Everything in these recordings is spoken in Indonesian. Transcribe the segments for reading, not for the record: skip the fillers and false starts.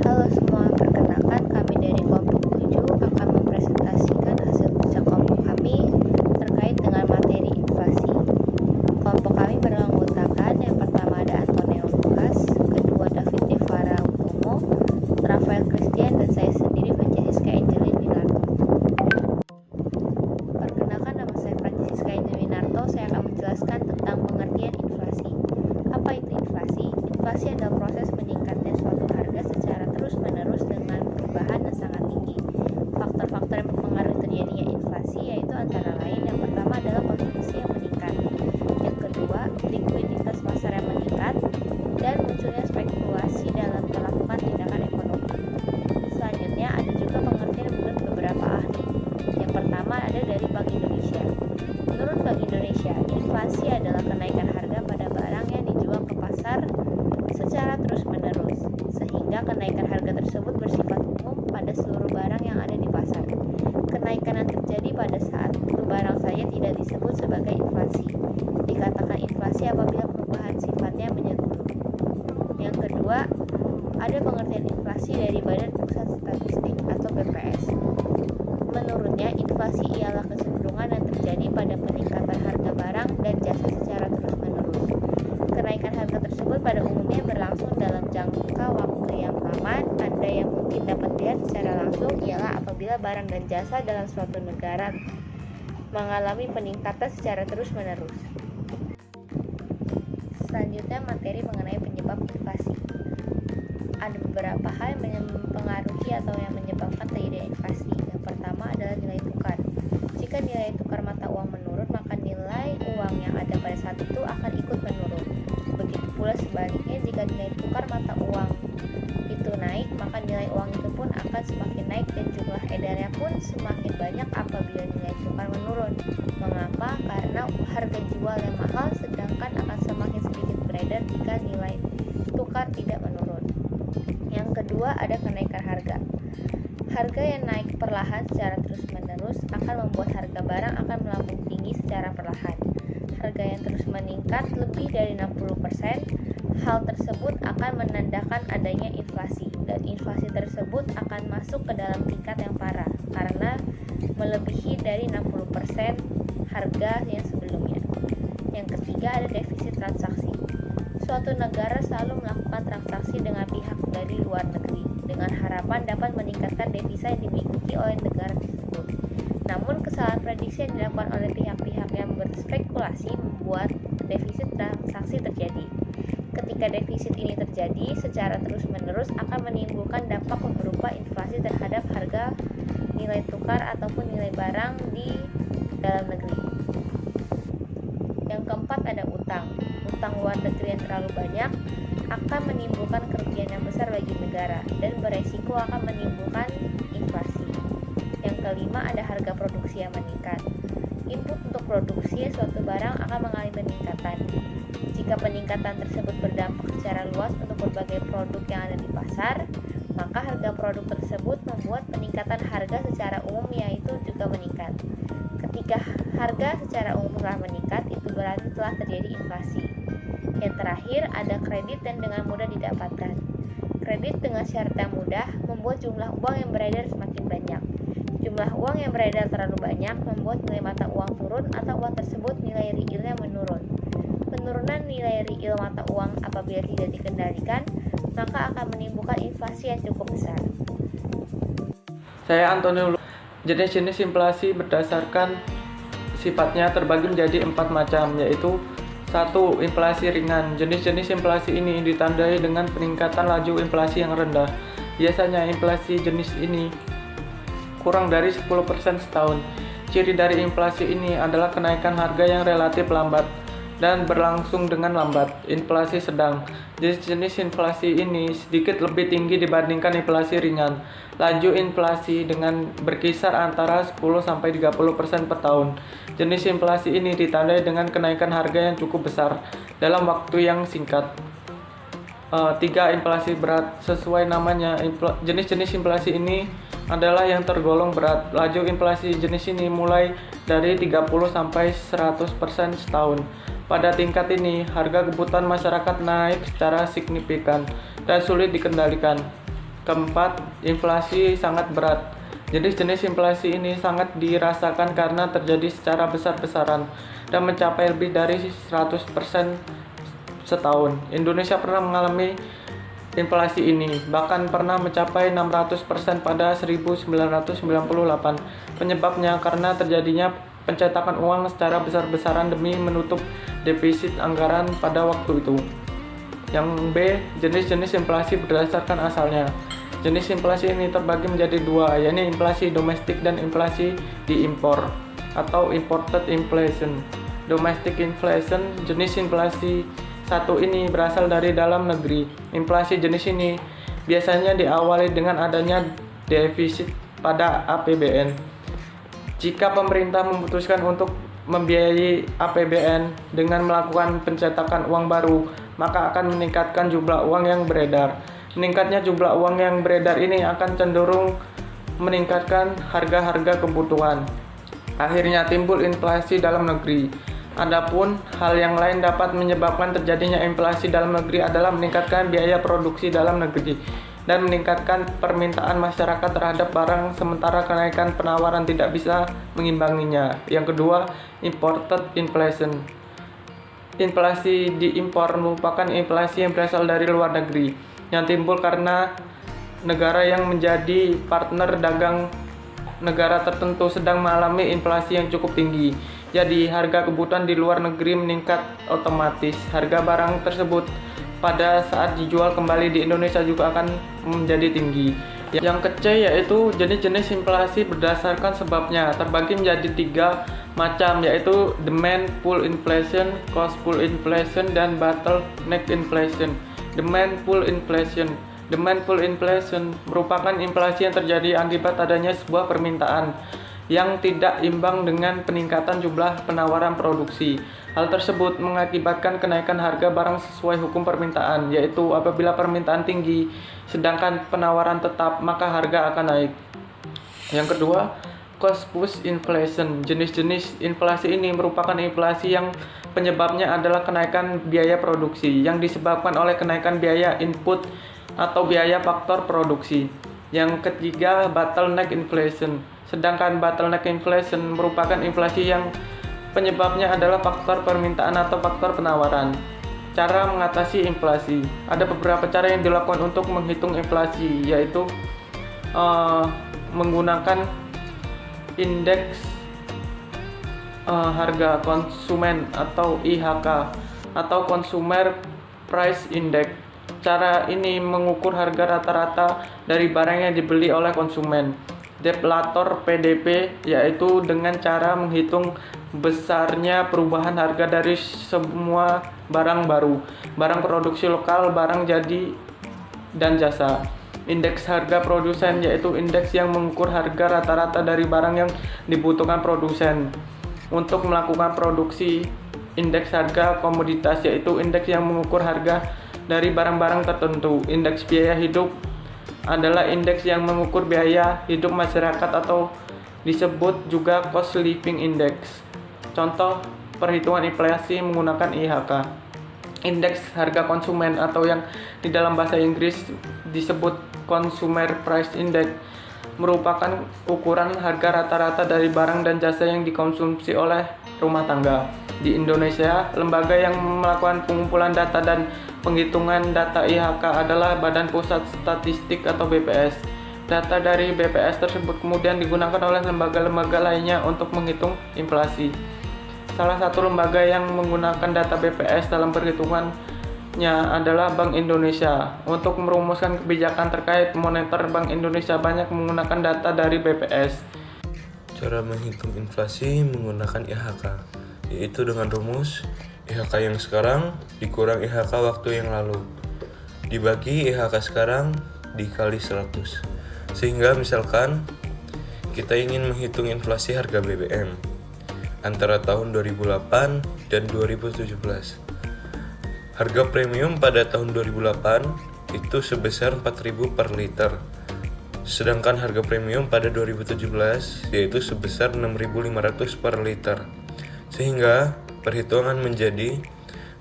Halo semua, perkenalkan kami dari kelompok 7 akan mempresentasikan hasil kerja kelompok kami terkait dengan materi inflasi. Kelompok kami beranggotakan yang pertama ada Antonio Lucas, kedua David Devara Utomo, Rafael Christian, dan saya sendiri Francesca Angelin Winarto. Perkenalkan, nama saya Francesca Angelin Winarto. Saya akan menjelaskan tentang pengertian inflasi. Apa itu inflasi? Inflasi adalah proses meningkatnya suatu harga secara terus-menerus dengan perubahan yang sangat tinggi. Faktor-faktor yang mempengaruhi terjadinya inflasi yaitu antara lain yang pertama adalah konsumsi yang meningkat, yang kedua likuiditas pasar yang meningkat, dan munculnya spekulasi dalam melakukan tindakan ekonomi. Selanjutnya ada juga pengertian menurut beberapa ahli. Yang pertama ada dari Bank Indonesia. Menurut Bank Indonesia, inflasi adalah kenaikan harga pada barang yang dijual ke pasar secara terus-menerus, sehingga kenaikan harga tersebut bersifat umum pada seluruh barang yang ada di pasar. Kenaikan yang terjadi pada saat satu barang saja tidak disebut sebagai inflasi. Dikatakan inflasi apabila perubahan sifatnya menyeluruh. Yang kedua, ada pengertian inflasi dari Badan Pusat Statistik atau BPS. Menurutnya, inflasi ialah kecenderungan yang terjadi pada peningkatan harga barang dan jasa secara terus-menerus. Kenaikan harga tersebut pada umumnya berlangsung dalam jangka waktu yang lama. Tanda yang mungkin dapat dilihat secara langsung ialah apabila barang dan jasa dalam suatu negara mengalami peningkatan secara terus-menerus. Selanjutnya, materi mengenai penyebab inflasi. Ada beberapa hal yang mempengaruhi atau yang menyebabkan terjadinya inflasi. Yang pertama adalah nilai tukar. Jika nilai tukar mata uang menurun, maka nilai uang yang ada pada saat itu akan ikut menurun. Begitu pula sebaliknya, jika nilai tukar mata uang itu naik, maka nilai uang itu pun akan semakin naik dan jumlah edarnya pun semakin banyak apabila nilai tukar menurun. Mengapa? Karena harga jual yang mahal sedangkan akan semakin sedikit beredar jika nilai tukar tidak menurun. Yang kedua ada kenaikan harga. Harga yang naik perlahan secara terus-menerus akan membuat harga barang akan melambung tinggi secara perlahan. Harga yang terus meningkat lebih dari 60%, hal tersebut akan menandakan adanya inflasi, dan inflasi tersebut akan masuk ke dalam tingkat yang parah karena melebihi dari 60% harga yang sebelumnya. Yang ketiga ada defisit transaksi. Suatu negara selalu melakukan transaksi dengan pihak dari luar negeri dengan harapan dapat meningkatkan devisa yang dimiliki oleh negara tersebut. Namun kesalahan prediksi yang dilakukan oleh pihak-pihak yang berspekulasi membuat defisit transaksi terjadi. Ketika defisit ini terjadi secara terus-menerus akan menimbulkan dampak berupa inflasi terhadap harga nilai tukar ataupun nilai barang di dalam negeri. Yang keempat ada utang. Utang luar negeri yang terlalu banyak akan menimbulkan kerugian yang besar bagi negara dan beresiko akan menimbulkan inflasi. Yang kelima ada harga produksi yang meningkat. Input untuk produksi suatu barang akan mengalami peningkatan. Jika peningkatan tersebut berdampak secara luas untuk berbagai produk yang ada di pasar, maka harga produk tersebut membuat peningkatan harga secara umum yaitu juga meningkat. Ketika harga secara umum telah meningkat, itu berarti telah terjadi inflasi. Yang terakhir ada kredit dan dengan mudah didapatkan. Kredit dengan syarat yang mudah membuat jumlah uang yang beredar semakin banyak. Jumlah uang yang beredar terlalu banyak membuat nilai mata uang turun atau uang tersebut nilai realnya menurun. Penurunan nilai real mata uang apabila tidak dikendalikan, maka akan menimbulkan inflasi yang cukup besar. Saya Antonio. Jenis-jenis inflasi berdasarkan sifatnya terbagi menjadi 4 macam, yaitu 1. Inflasi ringan. Jenis-jenis inflasi ini ditandai dengan peningkatan laju inflasi yang rendah. Biasanya inflasi jenis ini kurang dari 10% setahun. Ciri dari inflasi ini adalah kenaikan harga yang relatif lambat dan berlangsung dengan lambat. Inflasi sedang. Jenis inflasi ini sedikit lebih tinggi dibandingkan inflasi ringan. Laju inflasi dengan berkisar antara 10-30% per tahun. Jenis inflasi ini ditandai dengan kenaikan harga yang cukup besar dalam waktu yang singkat. 3. Inflasi berat. Sesuai namanya, jenis-jenis inflasi ini adalah yang tergolong berat. Laju inflasi jenis ini mulai dari 30-100% setahun. Pada tingkat ini, harga kebutuhan masyarakat naik secara signifikan dan sulit dikendalikan. Keempat, inflasi sangat berat. Jenis-jenis inflasi ini sangat dirasakan karena terjadi secara besar-besaran dan mencapai lebih dari 100% setahun. Indonesia pernah mengalami inflasi ini, bahkan pernah mencapai 600% pada 1998. Penyebabnya karena terjadinya pencetakan uang secara besar-besaran demi menutup defisit anggaran pada waktu itu. Yang B, jenis-jenis inflasi berdasarkan asalnya. Jenis inflasi ini terbagi menjadi dua, yaitu inflasi domestik dan inflasi diimpor atau imported inflation. Domestic inflation, jenis inflasi satu ini berasal dari dalam negeri. Inflasi jenis ini biasanya diawali dengan adanya defisit pada APBN. Jika pemerintah memutuskan untuk membiayai APBN dengan melakukan pencetakan uang baru, maka akan meningkatkan jumlah uang yang beredar. Meningkatnya jumlah uang yang beredar ini akan cenderung meningkatkan harga-harga kebutuhan. Akhirnya timbul inflasi dalam negeri. Adapun hal yang lain dapat menyebabkan terjadinya inflasi dalam negeri adalah meningkatkan biaya produksi dalam negeri dan meningkatkan permintaan masyarakat terhadap barang sementara kenaikan penawaran tidak bisa mengimbanginya. Yang kedua, imported inflation. Inflasi diimpor merupakan inflasi yang berasal dari luar negeri yang timbul karena negara yang menjadi partner dagang negara tertentu sedang mengalami inflasi yang cukup tinggi. Jadi harga kebutuhan di luar negeri meningkat otomatis. Harga barang tersebut pada saat dijual kembali di Indonesia juga akan menjadi tinggi. Yang ketiga yaitu jenis-jenis inflasi berdasarkan sebabnya, terbagi menjadi 3 macam, yaitu demand pull inflation, cost pull inflation, dan bottleneck inflation. Demand pull inflation. Demand pull inflation merupakan inflasi yang terjadi akibat adanya sebuah permintaan yang tidak imbang dengan peningkatan jumlah penawaran produksi. Hal tersebut mengakibatkan kenaikan harga barang sesuai hukum permintaan, yaitu apabila permintaan tinggi sedangkan penawaran tetap, maka harga akan naik. Yang kedua, cost push inflation. Jenis-jenis inflasi ini merupakan inflasi yang penyebabnya adalah kenaikan biaya produksi yang disebabkan oleh kenaikan biaya input atau biaya faktor produksi. Yang ketiga, bottleneck inflation. Sedangkan bottleneck inflation merupakan inflasi yang penyebabnya adalah faktor permintaan atau faktor penawaran. Cara mengatasi inflasi. Ada beberapa cara yang dilakukan untuk menghitung inflasi, yaitu menggunakan indeks harga konsumen atau IHK atau Consumer Price Index. Cara ini mengukur harga rata-rata dari barang yang dibeli oleh konsumen. Deflator PDP, yaitu dengan cara menghitung besarnya perubahan harga dari semua barang baru, barang produksi lokal, barang jadi, dan jasa. Indeks harga produsen, yaitu indeks yang mengukur harga rata-rata dari barang yang dibutuhkan produsen untuk melakukan produksi. Indeks harga komoditas, yaitu indeks yang mengukur harga dari barang-barang tertentu. Indeks biaya hidup adalah indeks yang mengukur biaya hidup masyarakat atau disebut juga cost living index. Contoh perhitungan inflasi menggunakan IHK. Indeks harga konsumen atau yang di dalam bahasa Inggris disebut Consumer Price Index merupakan ukuran harga rata-rata dari barang dan jasa yang dikonsumsi oleh rumah tangga. Di Indonesia, lembaga yang melakukan pengumpulan data dan penghitungan data IHK adalah Badan Pusat Statistik atau BPS. Data dari BPS tersebut kemudian digunakan oleh lembaga-lembaga lainnya untuk menghitung inflasi. Salah satu lembaga yang menggunakan data BPS dalam perhitungannya adalah Bank Indonesia. Untuk merumuskan kebijakan terkait moneter, Bank Indonesia banyak menggunakan data dari BPS. Cara menghitung inflasi menggunakan IHK, yaitu dengan rumus IHK yang sekarang dikurang IHK waktu yang lalu dibagi IHK sekarang dikali 100. Sehingga misalkan kita ingin menghitung inflasi harga BBM antara tahun 2008 dan 2017. Harga premium pada tahun 2008 itu sebesar 4.000 per liter. Sedangkan harga premium pada 2017 yaitu sebesar 6.500 per liter. Sehingga perhitungan menjadi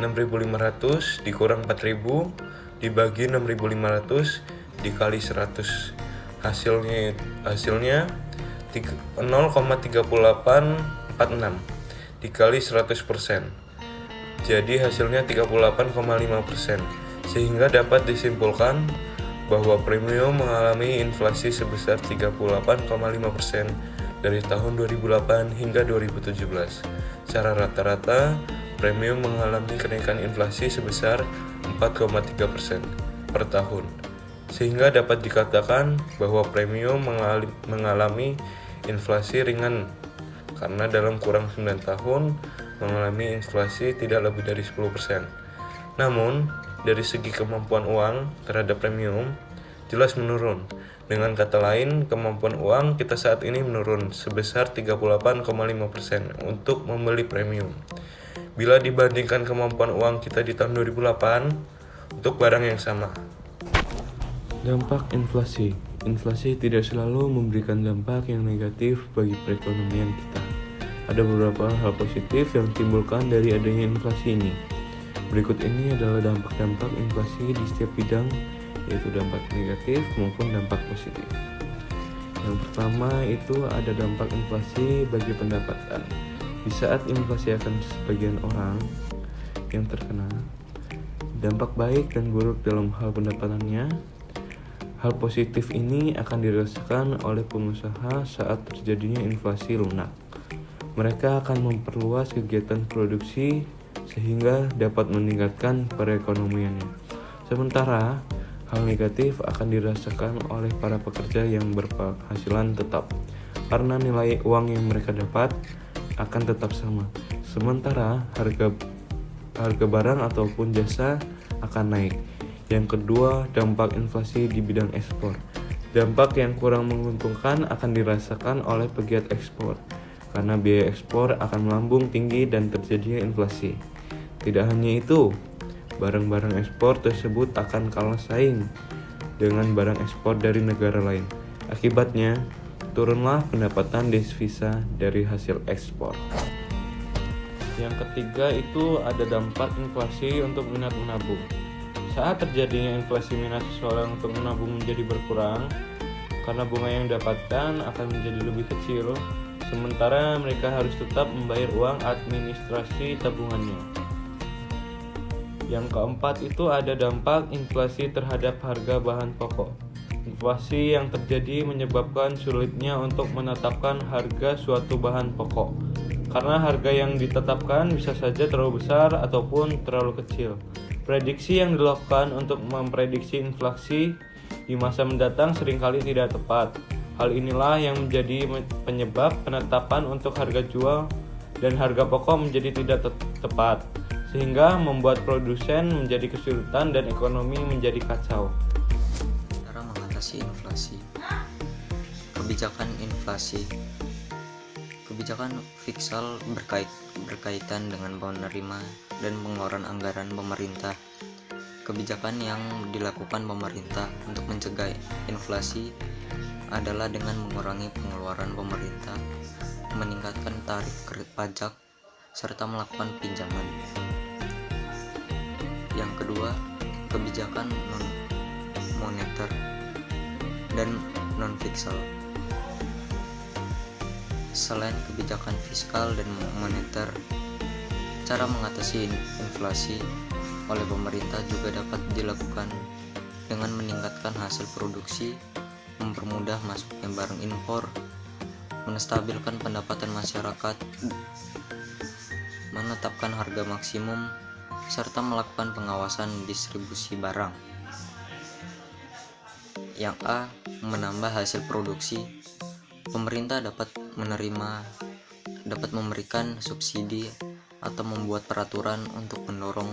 6.500 dikurang 4.000 dibagi 6.500 dikali 100. Hasilnya 0,3846 dikali 100%. Jadi hasilnya 38,5%. Sehingga dapat disimpulkan bahwa premium mengalami inflasi sebesar 38,5% dari tahun 2008 hingga 2017. Secara rata-rata, premium mengalami kenaikan inflasi sebesar 4,3% per tahun. Sehingga dapat dikatakan bahwa premium mengalami inflasi ringan karena dalam kurang 9 tahun mengalami inflasi tidak lebih dari 10%. Namun, dari segi kemampuan uang terhadap premium jelas menurun. Dengan kata lain, kemampuan uang kita saat ini menurun sebesar 38,5% untuk membeli premium. Bila dibandingkan kemampuan uang kita di tahun 2008 untuk barang yang sama. Dampak inflasi. Inflasi tidak selalu memberikan dampak yang negatif bagi perekonomian kita. Ada beberapa hal positif yang ditimbulkan dari adanya inflasi ini. Berikut ini adalah dampak-dampak inflasi di setiap bidang, yaitu dampak negatif maupun dampak positif. Yang pertama itu ada dampak inflasi bagi pendapatan. Di saat inflasi akan sebagian orang yang terkena dampak baik dan buruk dalam hal pendapatannya. Hal positif ini akan dirasakan oleh pengusaha saat terjadinya inflasi lunak. Mereka akan memperluas kegiatan produksi sehingga dapat meningkatkan perekonomiannya. Sementara, hal negatif akan dirasakan oleh para pekerja yang berpenghasilan tetap, karena nilai uang yang mereka dapat akan tetap sama. Sementara, harga barang ataupun jasa akan naik. Yang kedua, dampak inflasi di bidang ekspor. Dampak yang kurang menguntungkan akan dirasakan oleh pegiat ekspor, karena biaya ekspor akan melambung tinggi dan terjadinya inflasi. Tidak hanya itu, barang-barang ekspor tersebut akan kalah saing dengan barang ekspor dari negara lain. Akibatnya, turunlah pendapatan devisa dari hasil ekspor. Yang ketiga itu ada dampak inflasi untuk minat menabung. Saat terjadinya inflasi, minat seseorang untuk menabung menjadi berkurang karena bunga yang didapatkan akan menjadi lebih kecil, sementara mereka harus tetap membayar uang administrasi tabungannya. Yang keempat itu ada dampak inflasi terhadap harga bahan pokok. Inflasi yang terjadi menyebabkan sulitnya untuk menetapkan harga suatu bahan pokok, karena harga yang ditetapkan bisa saja terlalu besar ataupun terlalu kecil. Prediksi yang dilakukan untuk memprediksi inflasi di masa mendatang seringkali tidak tepat. Hal inilah yang menjadi penyebab penetapan untuk harga jual dan harga pokok menjadi tidak tepat, sehingga membuat produsen menjadi kesulitan dan ekonomi menjadi kacau. Cara mengatasi inflasi. Kebijakan inflasi. Kebijakan fiskal berkaitan dengan penerima dan pengeluaran anggaran pemerintah. Kebijakan yang dilakukan pemerintah untuk mencegah inflasi adalah dengan mengurangi pengeluaran pemerintah, meningkatkan tarif pajak, serta melakukan pinjaman. Yang kedua, kebijakan non-moneter dan non-fiskal. Selain kebijakan fiskal dan moneter, cara mengatasi inflasi oleh pemerintah juga dapat dilakukan dengan meningkatkan hasil produksi, mempermudah masuknya barang impor, menstabilkan pendapatan masyarakat, menetapkan harga maksimum, serta melakukan pengawasan distribusi barang. Yang A, menambah hasil produksi. Pemerintah dapat memberikan subsidi atau membuat peraturan untuk mendorong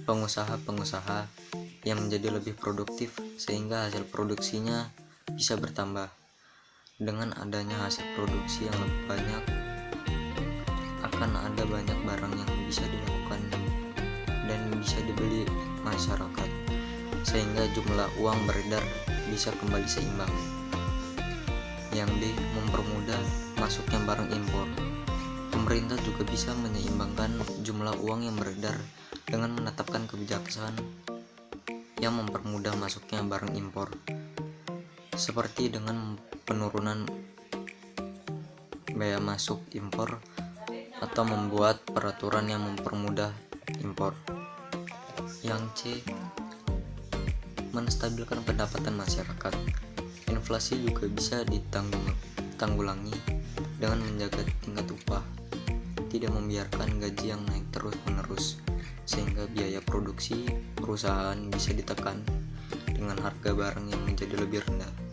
pengusaha-pengusaha yang menjadi lebih produktif sehingga hasil produksinya bisa bertambah. Dengan adanya hasil produksi yang lebih banyak, akan ada banyak barang yang bisa dilakukan dan bisa dibeli masyarakat, sehingga jumlah uang beredar bisa kembali seimbang. Yang B, mempermudah masuknya barang impor. Pemerintah juga bisa menyeimbangkan jumlah uang yang beredar dengan menetapkan kebijakan yang mempermudah masuknya barang impor, seperti dengan penurunan bea masuk impor atau membuat peraturan yang mempermudah impor. Yang C, menstabilkan pendapatan masyarakat. Inflasi juga bisa ditanggulangi dengan menjaga tingkat upah, tidak membiarkan gaji yang naik terus-menerus, sehingga biaya produksi perusahaan bisa ditekan dengan harga barang yang menjadi lebih rendah.